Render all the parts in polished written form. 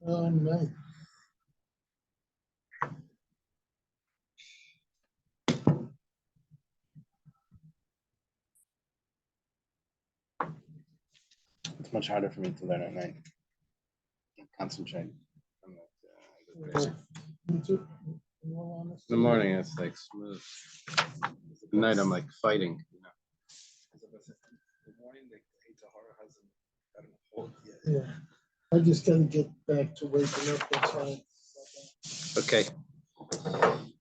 Oh, nice. It's much harder for me to learn at night. Concentrate. Me too. In the morning, it's like smooth. At night, I'm like fighting. You know. The morning, the Tahara hasn't gotten hold yet. Yeah. I just gotta get back to waking up. That's fine. Okay.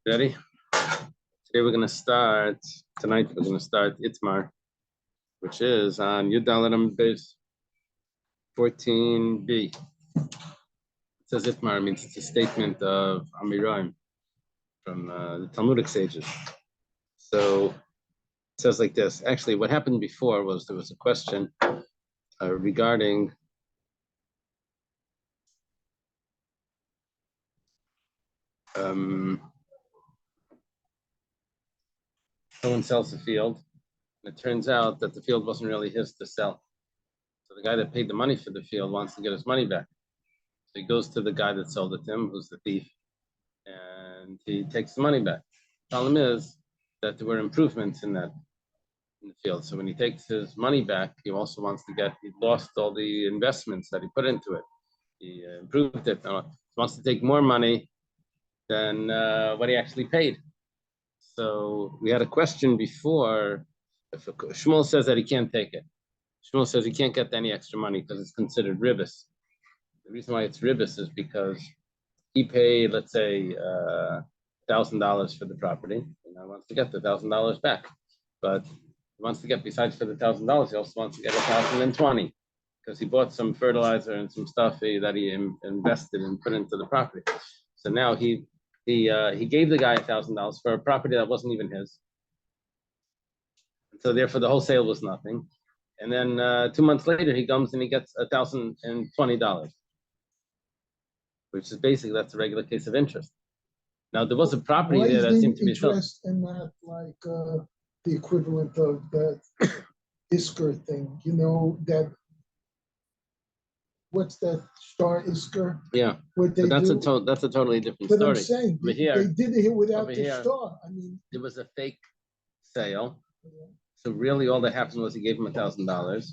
Ready? Today we're gonna start. Tonight we're gonna start Itmar, which is on Yudaladam base 14b. It says Itmar means it's a statement of Amiraim from the Talmudic sages. So it says like this. Actually, what happened before was there was a question regarding someone sells a field, and it turns out that the field wasn't really his to sell. So the guy that paid the money for the field wants to get his money back. So he goes to the guy that sold it to him, who's the thief, and he takes the money back. The problem is that there were improvements in the field. So when he takes his money back, he also wants to he lost all the investments that he put into it. He improved it. He wants to take more money than what he actually paid. So we had a question before. If Shmuel says that he can't take it. Shmuel says he can't get any extra money because it's considered ribis. The reason why it's ribis is because he paid, let's say, $1,000 for the property, and now wants to get the $1,000 back. But he wants to get, besides for the $1,000, he also wants to get 1,020 because he bought some fertilizer and some stuff that he invested and put into the property. So now he gave the guy $1,000 for a property that wasn't even his. And so therefore the whole sale was nothing. And then 2 months later he comes and he gets $1,020, which is basically, that's a regular case of interest. Now there was a property there that seemed to be sold. Interest in that, like the equivalent of that Isker thing, you know, that what's that star Isker? Yeah, but that's a totally different story. But I'm saying they did it without the star. I mean, it was a fake sale. Yeah. So really, all that happened was he gave him $1,000.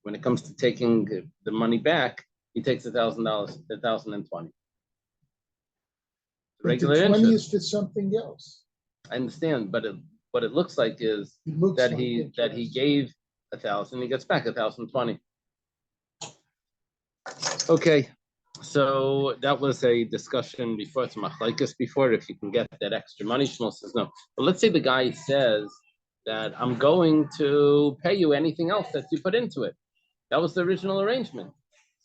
When it comes to taking the money back, he takes $1,000, 1,020. Regular the 20 interest is for something else. I understand, but what it looks like is that he gave 1,000, he gets back 1,020. Okay, so that was a discussion before. It's machlokes before if you can get that extra money. Shmuel says no, but let's say the guy says that I'm going to pay you anything else that you put into it. That was the original arrangement.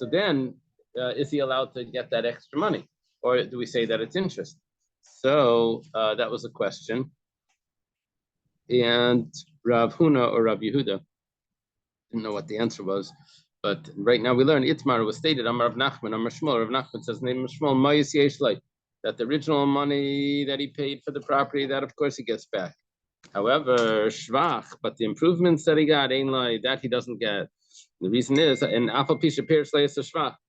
So then, is he allowed to get that extra money? Or do we say that it's interest? So that was a question. And Rav Huna or Rav Yehuda didn't know what the answer was. But right now we learn Itmar was stated, Amar Rav Nachman, Amar Shmuel. Rav Nachman says, name of Shmuel, Mayis Yesh Lei, that the original money that he paid for the property, that of course he gets back. However, Shvach, but the improvements that he got, ain't like that he doesn't get. The reason is, and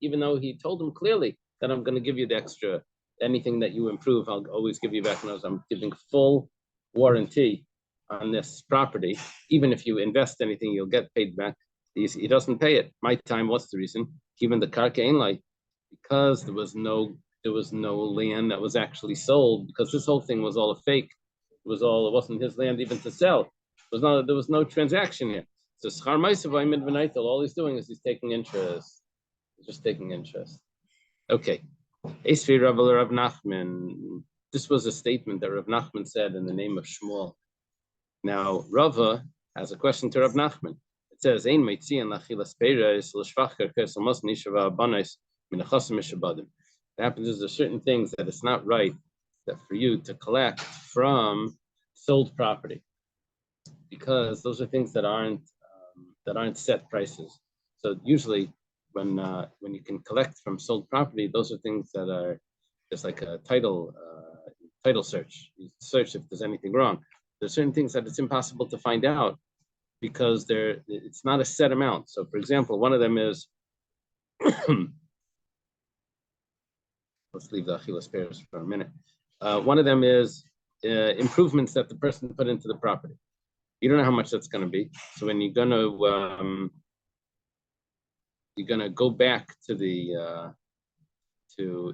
even though he told him clearly that I'm going to give you the extra, anything that you improve, I'll always give you back. And I'm giving full warranty on this property. Even if you invest anything, you'll get paid back. He doesn't pay it. My time, what's the reason? Even the karka ain't like, because there was no land that was actually sold, because this whole thing was all a fake. It wasn't his land even to sell. There was no transaction here. So schar ma'asav, all he's doing is he's taking interest. He's just taking interest. Okay. Esri Rav Nachman. This was a statement that Rav Nachman said in the name of Shmuel. Now Rava has a question to Rav Nachman. It says, "Ein meitzian lachilas peiros l'shvachker kesamos nishava abanos minachasim mishabadim." What happens is there's certain things that it's not right that for you to collect from sold property, because those are things that aren't set prices. So usually when you can collect from sold property, those are things that are just like a title search. You search if there's anything wrong. There's certain things that it's impossible to find out because it's not a set amount. So for example, one of them is let's leave the achilas peiros for a minute. One of them is improvements that the person put into the property. You don't know how much that's going to be. So when you're going to go back to the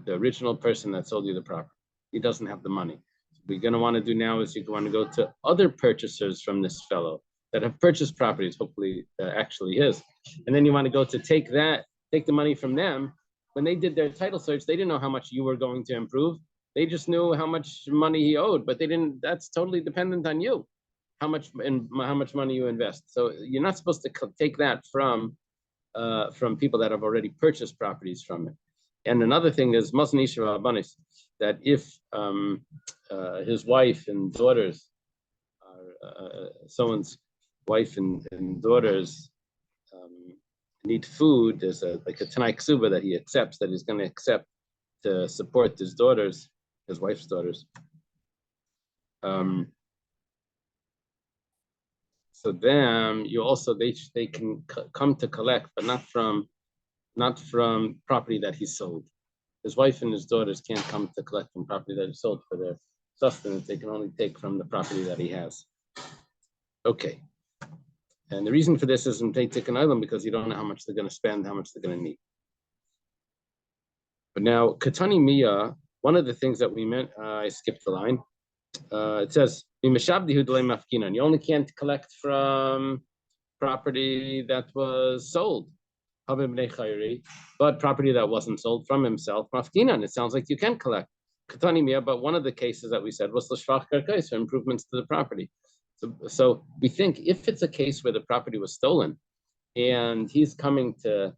original person that sold you the property. He doesn't have the money. What you're going to want to do now is you want to go to other purchasers from this fellow that have purchased properties, hopefully actually his. And then you want to go to take the money from them. When they did their title search, they didn't know how much you were going to improve. They just knew how much money he owed, but they didn't, that's totally dependent on you, how much money you invest. So you're not supposed to take that from people that have already purchased properties from it. And another thing is that if his wife and daughters are someone's wife and daughters need food, there's like a Tanai Ksuba that he accepts, that he's going to accept to support his daughters, his wife's daughters. So then you also they can come to collect, but not from property that he sold. His wife and his daughters can't come to collect from property that he sold for their sustenance. They can only take from the property that he has. Okay. And the reason for this isn't they take an island because you don't know how much they're going to spend, how much they're going to need. But now, Katani Miya, one of the things that we meant, I skipped the line. It says, you only can't collect from property that was sold. But property that wasn't sold from himself, mafkinan, it sounds like you can collect. But one of the cases that we said was l'shvach karkais, for improvements to the property. So we think if it's a case where the property was stolen and he's coming to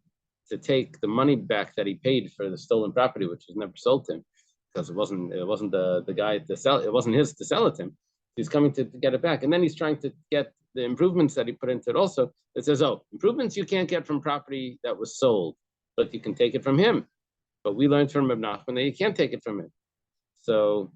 take the money back that he paid for the stolen property, which was never sold to him, because it wasn't the guy to sell, it wasn't his to sell it to him. He's coming to get it back. And then he's trying to get the improvements that he put into it also. It says, oh, improvements you can't get from property that was sold, but you can take it from him. But we learned from Reb Nachman that you can't take it from him. So,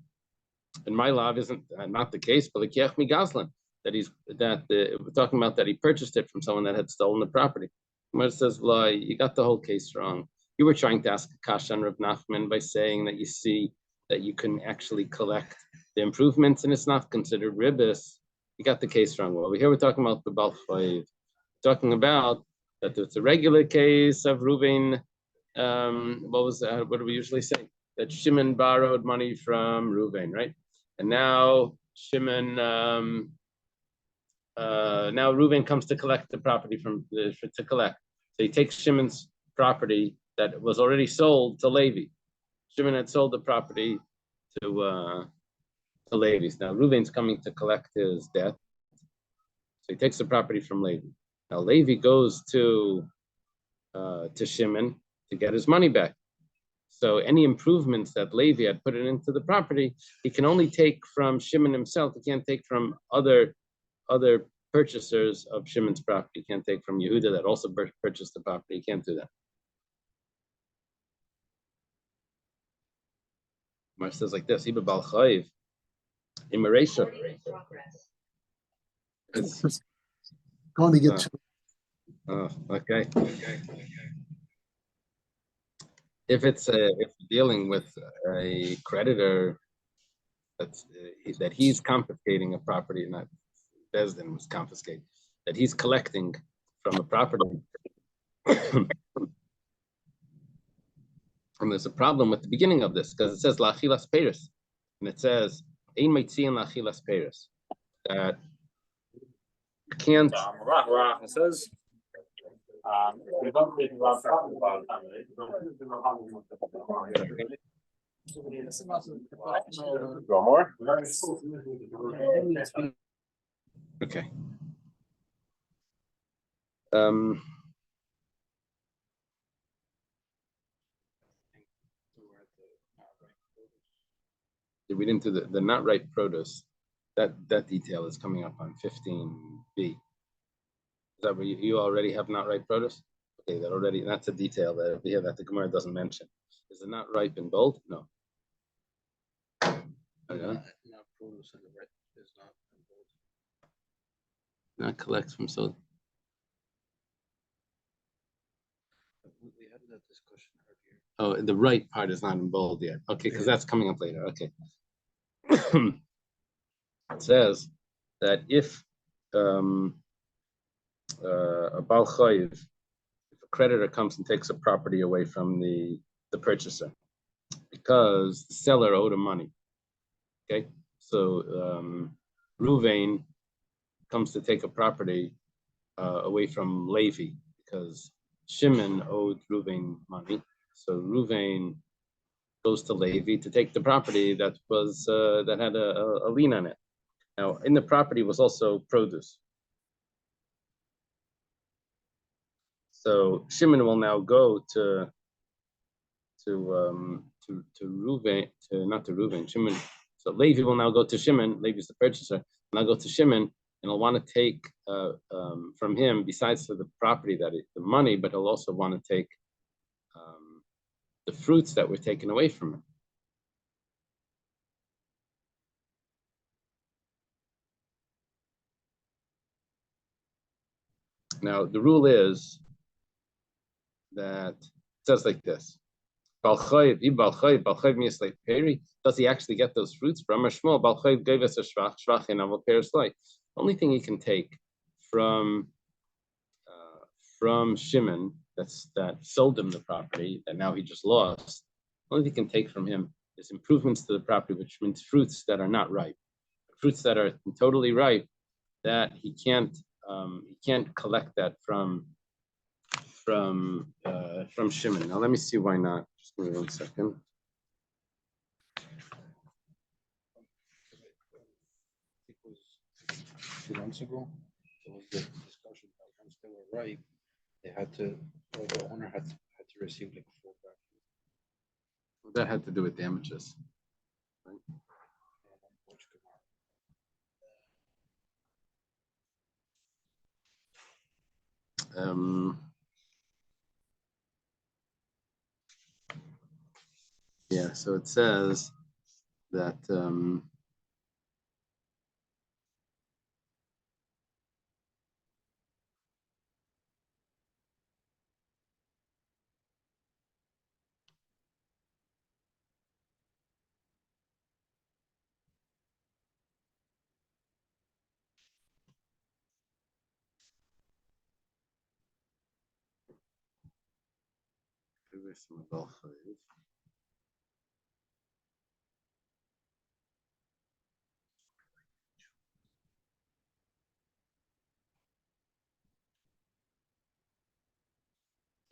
in my law isn't not the case, but the Kiach Migazlan, we're talking about that he purchased it from someone that had stolen the property. Gemara says, well, you got the whole case wrong. You were trying to ask Kasha and Reb Nachman by saying that you see that you can actually collect the improvements and it's not considered ribis. You got the case wrong. Well, here we're talking about the Baal Chayv. Talking about that it's a regular case of Reuven. What do we usually say? That Shimon borrowed money from Reuven, right? And now Shimon, now Reuven comes to collect the property to collect. So he takes Shimon's property that was already sold to Levi. Shimon had sold the property to Levi. Now Reuven's coming to collect his debt. So he takes the property from Levi. Now Levi goes to Shimon to get his money back. So any improvements that Levi had put into the property, he can only take from Shimon himself. He can't take from other purchasers of Shimon's property. He can't take from Yehuda that also purchased the property. He can't do that. Mar says like this, Iba Bal Chayv, Imaresha. It's going to get okay. If it's dealing with a creditor that he's confiscating a property, not Bezdin was confiscated, that he's collecting from a property. And there's a problem with the beginning of this because it says lachilas peiros, and it says ein meitzian lachilas peiros, that you can't. It says. One more. Okay. We didn't do the not ripe produce. That detail is coming up on 15b. Is that where you already have not ripe produce? Okay, that's a detail that here that the Gemara doesn't mention. Is it not ripe in bold? No. Not produce and the ripe is not in bold. Not collects from so. We had that discussion earlier. Oh, the right part is not in bold yet. Okay, because that's coming up later. Okay. It says that if a Baal Chayiv, if a creditor comes and takes a property away from the purchaser because the seller owed him money. Okay, so Ruvain comes to take a property away from Levi because Shimon owed Ruvain money. So Ruvain goes to Levi to take the property that was that had a lien on it. Now, in the property was also produce. So Shimon will now go to Ruvain, not to Ruvain, Shimon. So Levi will now go to Shimon. Levi is the purchaser. Now go to Shimon, and he'll want to take from him, besides the property the money, but he'll also want to take the fruits that were taken away from him. Now the rule is that it says like this: does he actually get those fruits? The only thing he can take from Shimon that sold him the property that now he just lost. The only thing he can take from him is improvements to the property, which means fruits that are not ripe. Fruits that are totally ripe, that he can't collect that from Shimon. Now let me see why not. Just give me 1 second. It was 2 months ago. There was the discussion that once they were ripe, they had to, or the owner had to receive like 4 back. Well, that had to do with damages. Right? Yeah, so it says that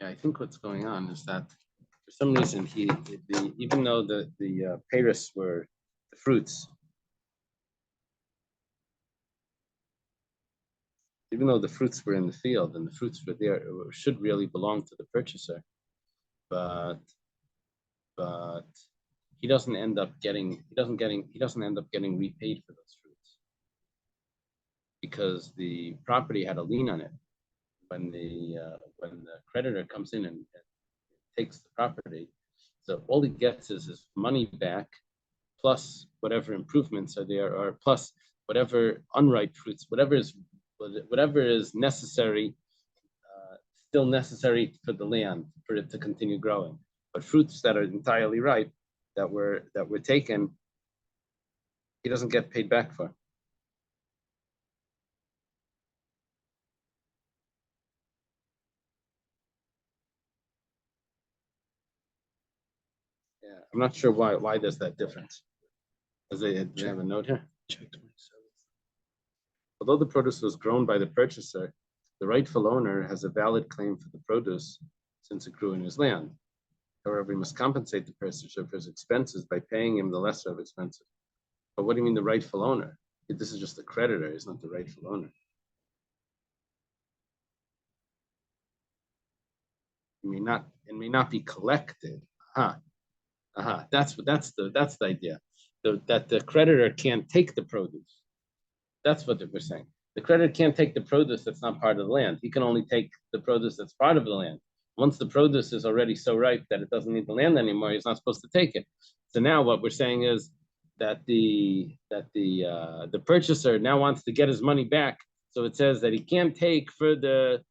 I think what's going on is that for some reason even though the peiros were the fruits, even though the fruits were in the field and the fruits were there, it should really belong to the purchaser, but he doesn't end up getting repaid for those fruits because the property had a lien on it. When the creditor comes in and takes the property, so all he gets is his money back, plus whatever improvements are there, or plus whatever unripe fruits, whatever is necessary, still necessary for the land for it to continue growing. But fruits that are entirely ripe, that were taken, he doesn't get paid back for. Yeah, I'm not sure why there's that difference. Does they have a note here? Although the produce was grown by the purchaser, the rightful owner has a valid claim for the produce since it grew in his land. However, he must compensate the purchaser for his expenses by paying him the lesser of expenses. But what do you mean the rightful owner? This is just the creditor, he's not the rightful owner. It may not be collected. That's the idea. That the creditor can't take the produce. That's what we're saying. The creditor can't take the produce that's not part of the land. He can only take the produce that's part of the land. Once the produce is already so ripe that it doesn't need the land anymore, he's not supposed to take it. So now what we're saying is that the purchaser now wants to get his money back. So it says that he can't take for the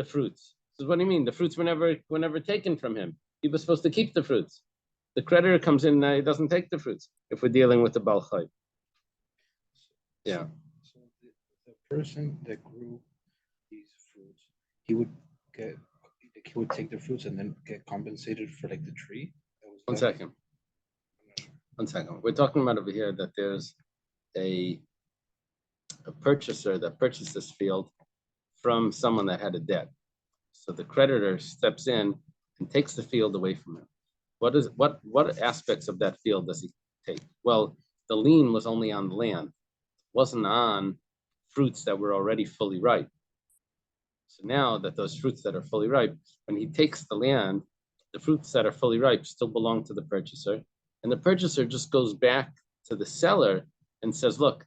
fruits. So what do you mean? The fruits were never taken from him. He was supposed to keep the fruits. The creditor comes in, he doesn't take the fruits if we're dealing with the Balchai. Yeah. So the person that grew these fruits, he would take the fruits and then get compensated for like the tree. One second. We're talking about over here that there's a purchaser that purchased this field from someone that had a debt. So the creditor steps in and takes the field away from him. What aspects of that field does he take? Well, the lien was only on the land, it wasn't on fruits that were already fully ripe. So now that those fruits that are fully ripe, when he takes the land, the fruits that are fully ripe still belong to the purchaser, and the purchaser just goes back to the seller and says, look,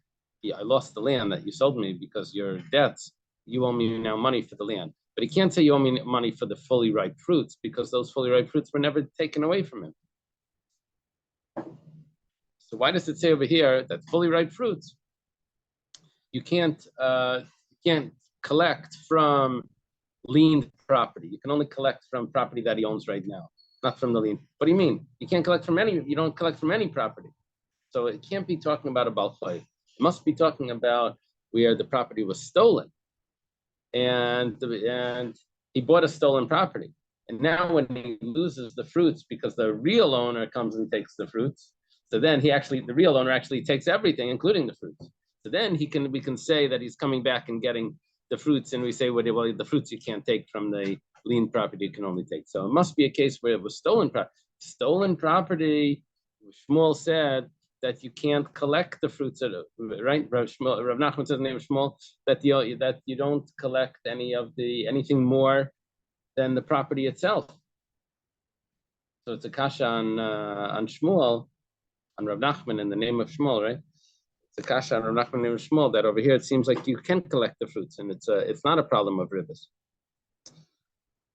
I lost the land that you sold me because your debts, you owe me now money for the land. But he can't say you owe me money for the fully ripe fruits because those fully ripe fruits were never taken away from him. So why does it say over here that fully ripe fruits, you can't collect from liened property? You can only collect from property that he owns right now, not from the lien. What do you mean? You can't collect from you don't collect from any property. So it can't be talking about a balchai. It must be talking about where the property was stolen. And he bought a stolen property. And now when he loses the fruits because the real owner comes and takes the fruits, so then the real owner actually takes everything, including the fruits. So then we can say that he's coming back and getting the fruits, and we say, well, the fruits you can't take from the lien property, you can only take. So it must be a case where it was stolen property. Stolen property, Shmuel said that you can't collect the fruits of it, right? Rav Nachman says in the name of Shmuel that you don't collect anything more than the property itself. So it's a kasha on Shmuel, on Rav Nachman in the name of Shmuel, right? It's a kasha on Rav Nachman in the name of Shmuel that over here it seems like you can collect the fruits, and it's not a problem of ribos.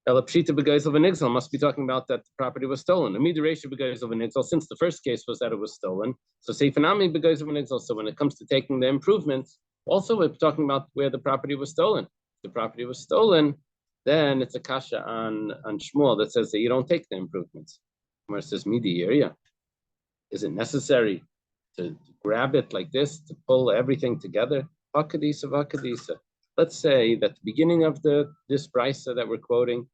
Elapshita b'geisel v'nigzel must be talking about that the property was stolen. Amidaresha b'geisel v'nigzel, since the first case was that it was stolen. So seifanami b'geisel v'nigzel. So when it comes to taking the improvements, also we're talking about where the property was stolen. If the property was stolen, then it's a kasha on Shmuel that says that you don't take the improvements. Where it says midi area. Is it necessary to grab it like this, to pull everything together? Hakadisa v'hakadisa. Let's say that the beginning of this brisa that we're quoting,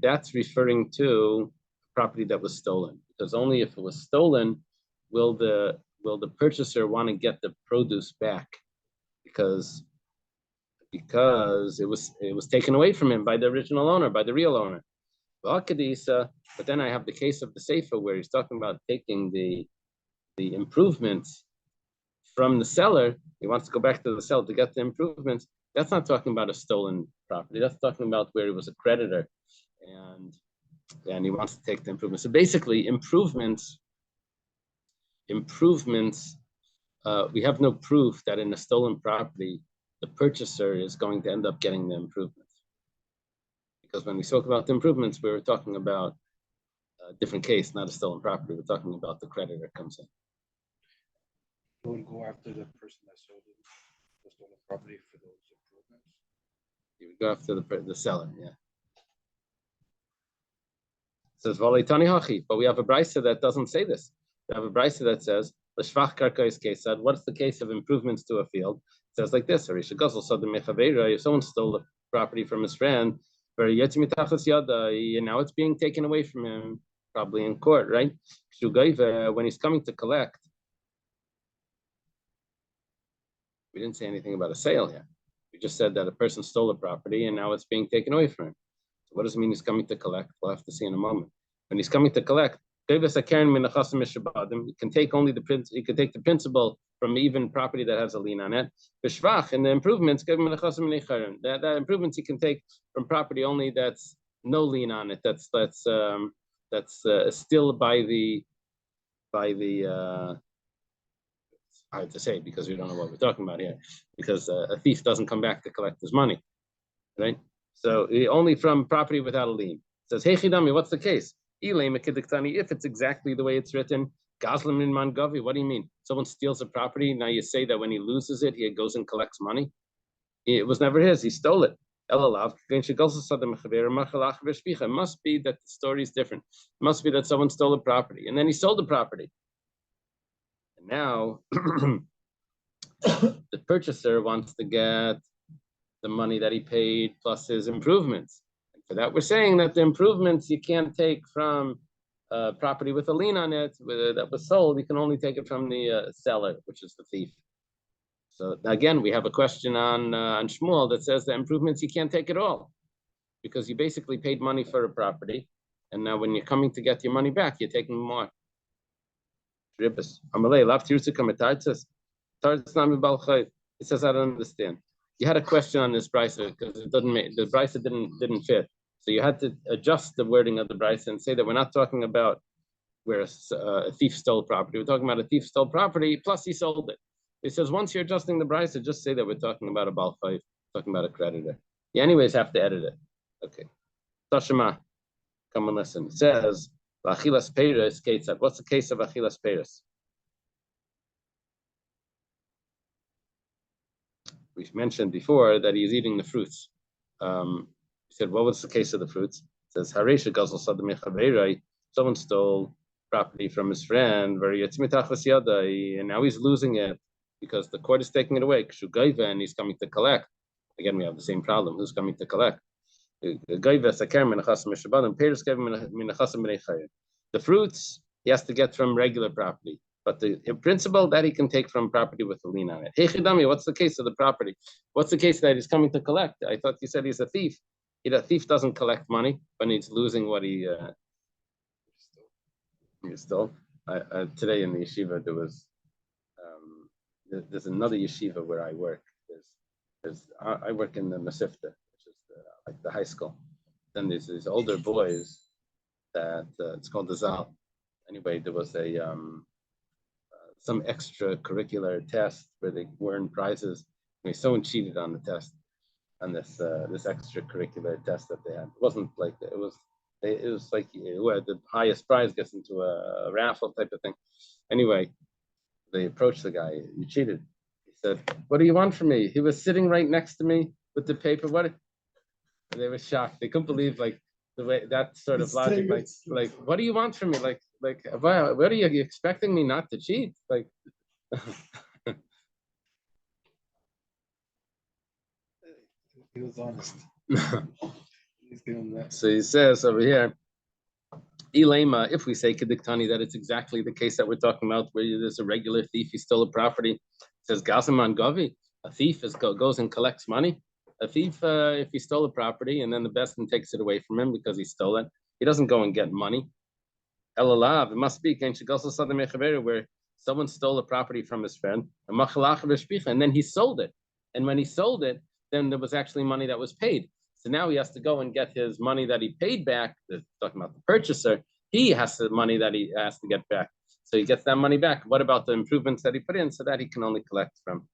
that's referring to property that was stolen. Because only if it was stolen will the purchaser want to get the produce back, because it was taken away from him by the original owner, by the real owner. But then I have the case of the Sefer where he's talking about taking the improvements from the seller. He wants to go back to the seller to get the improvements. That's not talking about a stolen property. That's talking about where he was a creditor, and he wants to take the improvements. So basically, improvements. We have no proof that in a stolen property, the purchaser is going to end up getting the improvements. Because when we spoke about the improvements, we were talking about a different case, not a stolen property. We're talking about the creditor comes in. You would go after the person that sold the stolen property for those improvements? You would go after the seller, yeah. It says, Valitani Hachi, but we have a brisa that doesn't say this. We have a brisa that says, L'shvach karkais kesad, what's the case of improvements to a field? It says like this, if someone stole the property from his friend, and now it's being taken away from him, probably in court, right? When he's coming to collect, we didn't say anything about a sale here. We just said that a person stole a property and now it's being taken away from him. So what does it mean he's coming to collect? We'll have to see in a moment. When he's coming to collect, he can take only he can take the principal from even property that has a lien on it. And the improvements, the improvements he can take from property only that's no lien on it. That's still by the hard to say because we don't know what we're talking about here. Because a thief doesn't come back to collect his money, right? So only from property without a lien. It says, hey Chidami, what's the case? If it's exactly the way it's written, Gazlam in Mangavi, what do you mean? Someone steals a property, now you say that when he loses it, he goes and collects money? It was never his. He stole it. It must be that the story is different. It must be that someone stole a property and then he sold the property. And now the purchaser wants to get the money that he paid plus his improvements. And for that, we're saying that the improvements you can't take from property with a lien on it that was sold. You can only take it from the seller, which is the thief. So again, we have a question on Shmuel that says the improvements you can't take at all because you basically paid money for a property, and now when you're coming to get your money back, you're taking more. It says I don't understand. You had a question on this brisa because it doesn't make the brisa didn't fit, so you had to adjust the wording of the brisa and say that we're not talking about where a thief stole property. We're talking about a thief stole property plus he sold it. It says once you're adjusting the brisa, just say that we're talking about a Baal Chayv, talking about a creditor. You anyways have to edit it. Okay. Tashema, come and listen. It says, Achilas Peiros, Ketzad. What's the case of Achilas Peiros? We mentioned before that he's eating the fruits. He said, what was the case of the fruits? It says, Haresha Gazel Sadam Yechaverai. Someone stole property from his friend, and now he's losing it because the court is taking it away. And he's coming to collect. Again, we have the same problem. Who's coming to collect? The fruits he has to get from regular property, but the principle that he can take from property with a lien on it. Hey, Chidami, what's the case of the property? What's the case that he's coming to collect? I thought you said he's a thief. A thief doesn't collect money when he's losing what he stole. Today in the yeshiva there was there's another yeshiva where I work. I work in the Masifta, which is like the high school. Then there's these older boys that it's called the Zal. Anyway, there was a some extracurricular test where they won prizes. Someone cheated on the test, on this extracurricular test that they had. It wasn't like it was like where the highest prize gets into a raffle type of thing. Anyway, they approached the guy. You cheated. He said, "What do you want from me?" He was sitting right next to me with the paper. What? They were shocked. They couldn't believe like the way that sort of logic. Like, what do you want from me? Like, what are you expecting me not to cheat? Like. He was honest. He's giving that. So he says over here, Elema, if we say Kediktani, that it's exactly the case that we're talking about, where there's a regular thief, he stole a property. It says Gazaman Gavi, a thief goes and collects money. A thief, if he stole a property and then the Bestin takes it away from him because he stole it, he doesn't go and get money. Elalav, it must be where someone stole a property from his friend, and then he sold it. And when he sold it, then there was actually money that was paid. So now he has to go and get his money that he paid back. Talking about the purchaser, he has the money that he has to get back. So he gets that money back. What about the improvements that he put in so that he can only collect from?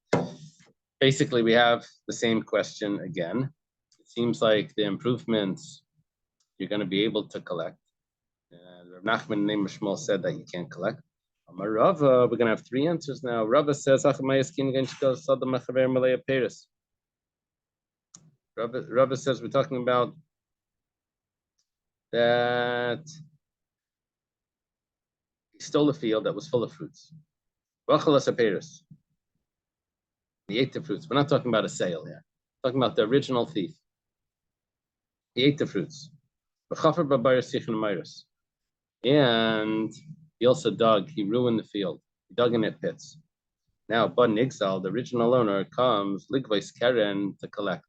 Basically, we have the same question again. It seems like the improvements you're going to be able to collect. Rav Nachman named Shmuel said that you can't collect. Rava, we're going to have three answers now. Rava says, Rava says we're talking about that he stole a field that was full of fruits. He ate the fruits. We're not talking about a sale here. We're talking about the original thief. He ate the fruits. And he also dug. He ruined the field. He dug in it pits. Now, Bun Nixal, the original owner, comes Ligvais Keren to collect.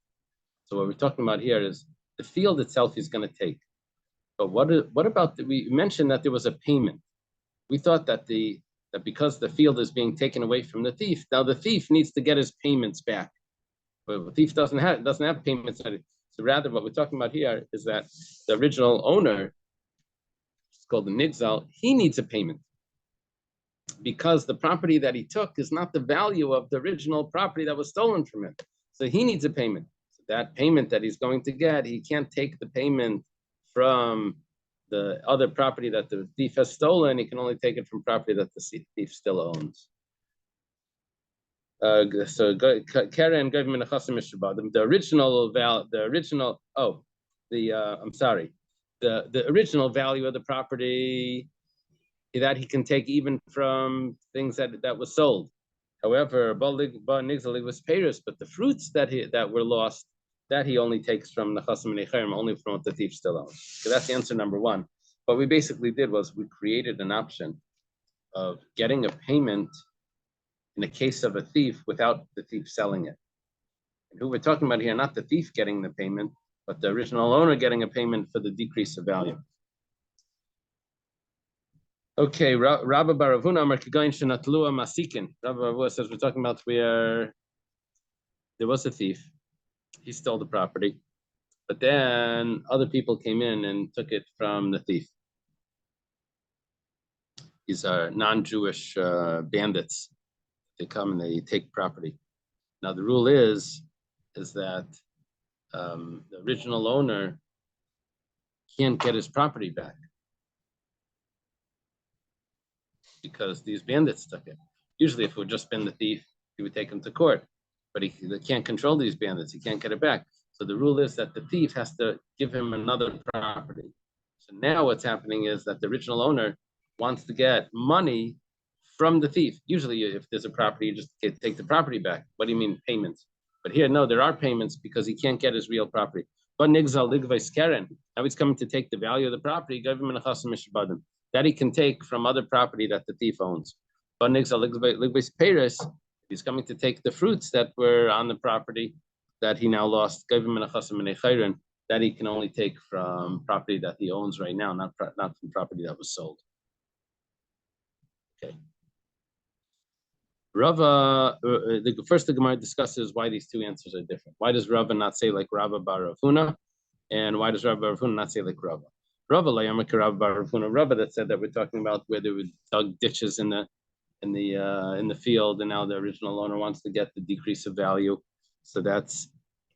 So what we're talking about here is the field itself he's going to take. But what about we mentioned that there was a payment. We thought that because the field is being taken away from the thief, now the thief needs to get his payments back. But the thief doesn't have payments. So rather, what we're talking about here is that the original owner, it's called the Nigzal, he needs a payment because the property that he took is not the value of the original property that was stolen from him. So he needs a payment. So that payment that he's going to get, he can't take the payment from the other property that the thief has stolen. He can only take it from property that the thief still owns. Karen gave me the original value of the property that he can take even from things that was sold. However, was Paris, but the fruits that were lost, that he only takes from the Chasim and Echarim, only from what the thief still owns. So that's answer number one. What we basically did was we created an option of getting a payment in the case of a thief without the thief selling it. And who we're talking about here, not the thief getting the payment, but the original owner getting a payment for the decrease of value. Okay, Rabba Baravuna Amar Kigain Shanatlua Masikin. Rabba Baravuna says we're talking about where there was a thief, he stole the property, but then other people came in and took it from the thief. These are non-Jewish bandits. They come and they take property. Now the rule is that the original owner can't get his property back because these bandits took it. Usually if it would just been the thief, he would take him to court, but he can't control these bandits. He can't get it back. So the rule is that the thief has to give him another property. So now what's happening is that the original owner wants to get money from the thief. Usually if there's a property, you just take the property back. What do you mean payments? But here, no, there are payments because he can't get his real property. But now he's coming to take the value of the property, that he can take from other property that the thief owns. But he's coming to take the fruits that were on the property that he now lost, that he can only take from property that he owns right now, not from property that was sold. Okay. Rava, the Gemara discusses why these two answers are different. Why does Rava not say like Rava bar Ravuna, and why does Rava bar Ravuna not say like Rava? Rava that said that we're talking about where they would dug ditches in the field, and now the original owner wants to get the decrease of value. So that's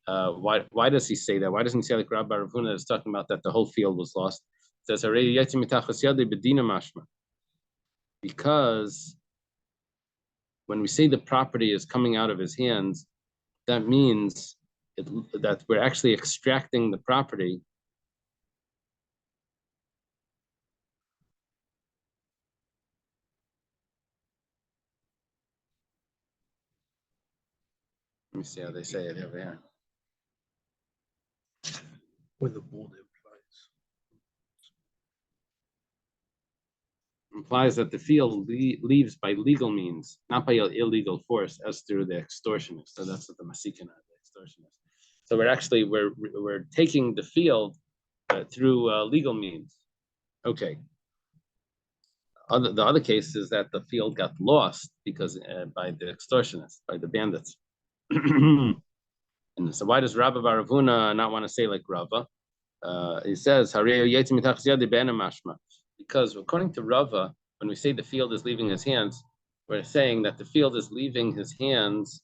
why does he say that? Why doesn't he say like Rava bar Ravuna is talking about that the whole field was lost? It says because when we say the property is coming out of his hands, that means that we're actually extracting the property. Let me see how they say it over here. With the bold implies that the field leaves by legal means, not by illegal force, as through the extortionist. So that's what the masikin are, the extortionist. So we're taking the field through legal means. Okay. The other case is that the field got lost because by the extortionists, by the bandits. And so why does Rava bar Ravuna not want to say like Rava? He says, because according to Rava, when we say the field is leaving his hands, we're saying that the field is leaving his hands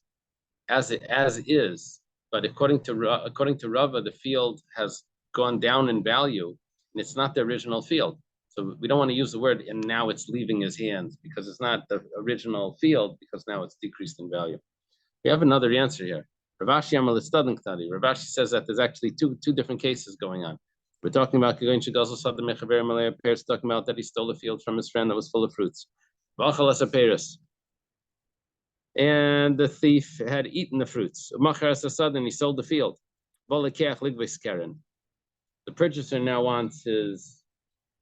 as is. But according to Rava, the field has gone down in value, and it's not the original field. So we don't want to use the word "and now it's leaving his hands" because it's not the original field, because now it's decreased in value. We have another answer here. Rav Ashi says that there's actually two different cases going on. We're talking about talking about that he stole a field from his friend that was full of fruits. And the thief had eaten the fruits. And he sold the field. The purchaser now wants his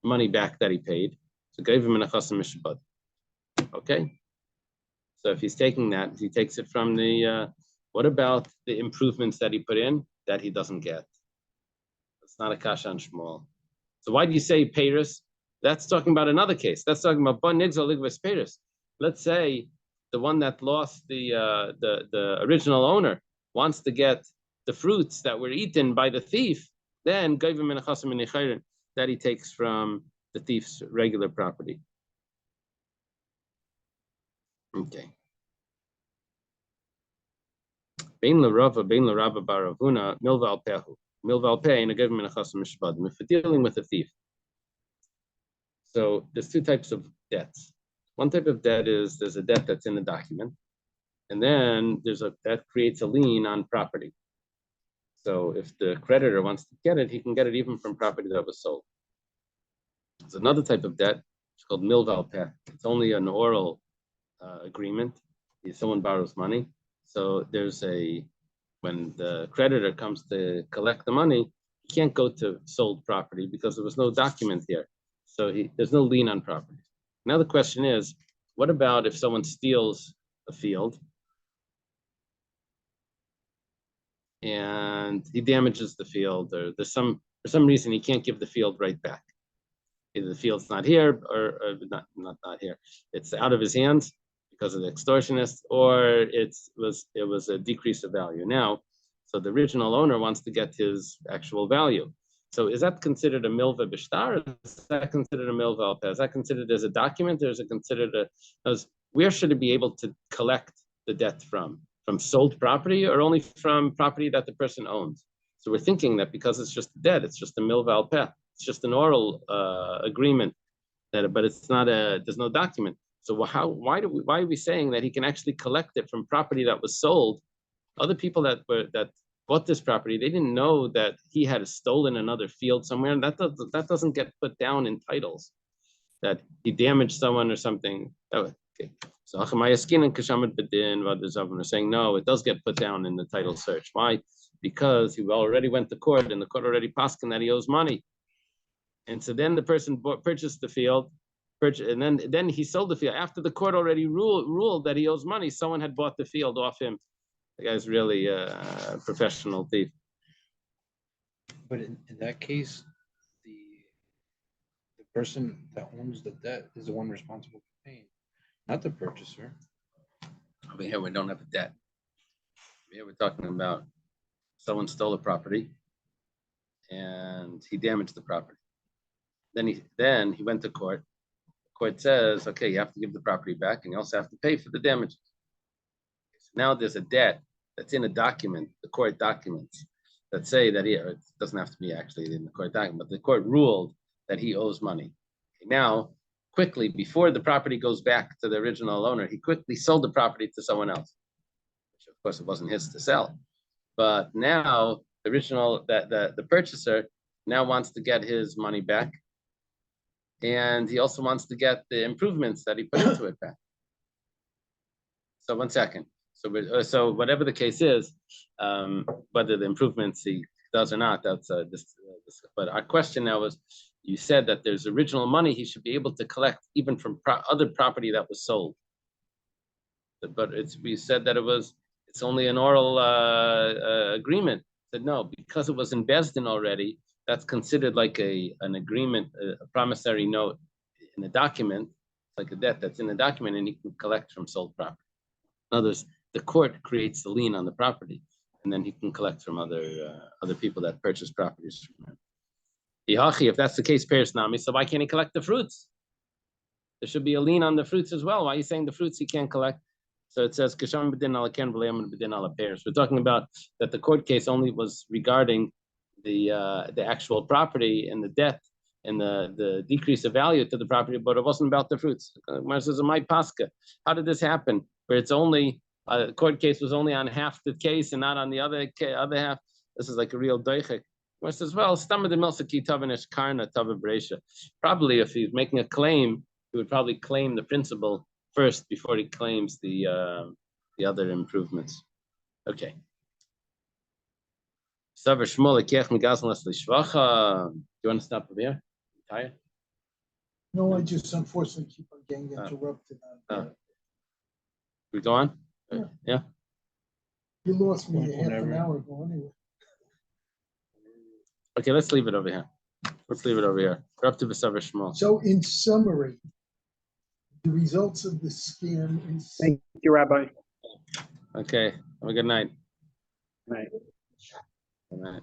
money back that he paid. So gave him an achasim mishbad. Okay. So if he's taking that, he takes it from the. What about the improvements that he put in that he doesn't get? It's not a kasha on Shmuel. So why do you say Paris? That's talking about another case. That's talking about Ban Nigzal Ligvas Paris. Let's say the one that lost the original owner wants to get the fruits that were eaten by the thief, then Gavim and Chasim and Nechayrin, that he takes from the thief's regular property. Okay. Bein l'Rava bar Ravuna milva al pehu. Milva al peh in a Gavim and Chasim mishpadim. If we're dealing with a thief. So there's two types of debts. One type of debt is there's a debt that's in the document, And then that creates a lien on property. So if the creditor wants to get it, he can get it even from property that was sold. There's another type of debt. It's called milval peh. It's only an oral agreement. If someone borrows money, so when the creditor comes to collect the money, he can't go to sold property because there was no document here. So there's no lien on property. Now the question is, what about if someone steals a field and he damages the field, or for some reason he can't give the field right back? Either the field's not here, or not here. It's out of his hands because of the extortionist, or it was a decrease of value. Now, so the original owner wants to get his actual value. So is that considered a milva b'shtar? Or is that considered a milva al peh? Is that considered as a document, or is it considered where should it be able to collect the debt from? From sold property, or only from property that the person owns? So we're thinking that because it's just a debt, it's just a milva al peh. It's just an oral agreement, but it's not there's no document. So why are we saying that he can actually collect it from property that was sold? Other people that bought this property, they didn't know that he had stolen another field somewhere, and that doesn't get put down in titles, that he damaged someone or something. Okay. So Achamayaskin and Kashamat Bedin are saying no, it does get put down in the title search. Why? Because he already went to court, and the court already paskin that he owes money. And so then the person purchased the field, and then he sold the field after the court already ruled that he owes money. Someone had bought the field off him. The guy's really a professional thief. But in that case, the person that owns the debt is the one responsible for paying, not the purchaser. Over here we don't have a debt. Here we're talking about someone stole a property and he damaged the property. Then he went to court. The court says, okay, you have to give the property back, and you also have to pay for the damages. So now there's a debt that's in a document, the court documents, that say that it doesn't have to be actually in the court document, but the court ruled that he owes money. Okay, now, quickly, before the property goes back to the original owner, he quickly sold the property to someone else, which of course it wasn't his to sell. But now the purchaser now wants to get his money back. And he also wants to get the improvements that he put into it back. So 1 second. So whatever the case is, whether the improvements he does or not, that's but our question now is, you said that there's original money he should be able to collect even from other property that was sold. But we said that it's only an oral agreement. Said no, because it was in Bezdin already. That's considered like an agreement, a promissory note in a document, like a debt that's in a document, and you can collect from sold property. In other words, the court creates the lien on the property, and then he can collect from other people that purchase properties from him. If that's the case, Paris Nami, so why can't he collect the fruits? There should be a lien on the fruits as well. Why are you saying the fruits he can't collect? So it says, we're talking about that the court case only was regarding the actual property and the debt and the decrease of value to the property, but it wasn't about the fruits. Mar says, my pascha, how did this happen? Where it's only the court case was only on half the case and not on the other half. This is like a real doichek. Mar says, well, probably if he's making a claim, he would probably claim the principal first before he claims the other improvements. Okay. Do you want to stop over here? Tired? No, I just unfortunately keep on getting interrupted. We go on? Yeah. You lost me half an Whenever. hour ago anyway. Okay, let's leave it over here. We're up to V'savar Shmuel. So in summary, the results of the scam is Thank you, Rabbi. Okay, have a good night. Right. Good night.